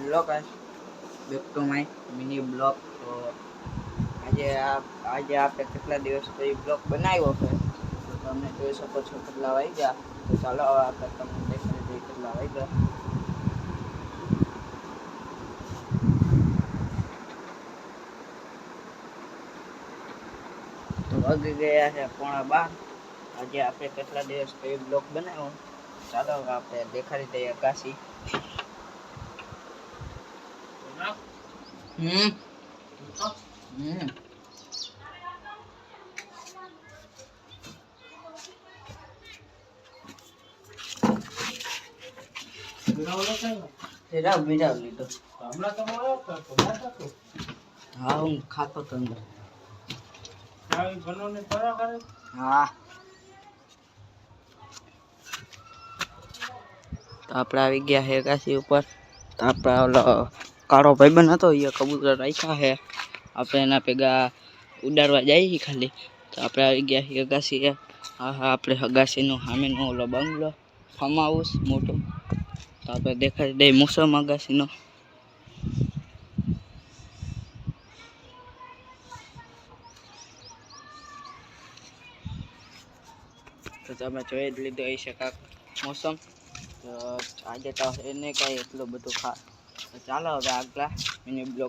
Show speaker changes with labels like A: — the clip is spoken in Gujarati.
A: Blog back to my mini blog. તો આજે આપણે કેટલા દિવસ પછી બ્લોગ બનાવ્યો છે, તો તમે જોઈ શકો છો કેટલા વાગ્યા. તો ચાલો હવે આપણે તમને દેખાડી દઈએ કેટલા વાગ્યા. તો વાગી ગયા છે 11:15. આજે આપણે કેટલા દિવસ પછી બ્લોગ બનાવ્યો. ચાલો હવે આપણે દેખાડી દઈએ અગાસી. વિરાવ લીધો. હા, હું ખાતો તો અંદર. હા, તો આપણે આવી ગયા છે અગાસી ઉપર. તો આપણે ઓલો કાળો ભાઈબંધ હતો એ કબૂતર રાખ્યા છે, આપણે એના ભેગા ઉડાડવા જઈએ ખાલી. તો આપણે આવી ગયા છીએ અગાસી. હા, આપણે અગાસીનું સામેનો ઓલો બંગલો ફાર્મ હાઉસ મોટું. તો આપણે દેખાડી દઈએ મોસમ અગાસીનો. તો તમે જોઈ જ લીધો હશે કાંક મોસમ. તો આજે તો એને કાંઈ એટલું બધું ચાલો હવે આગલા મિની બ્લોગ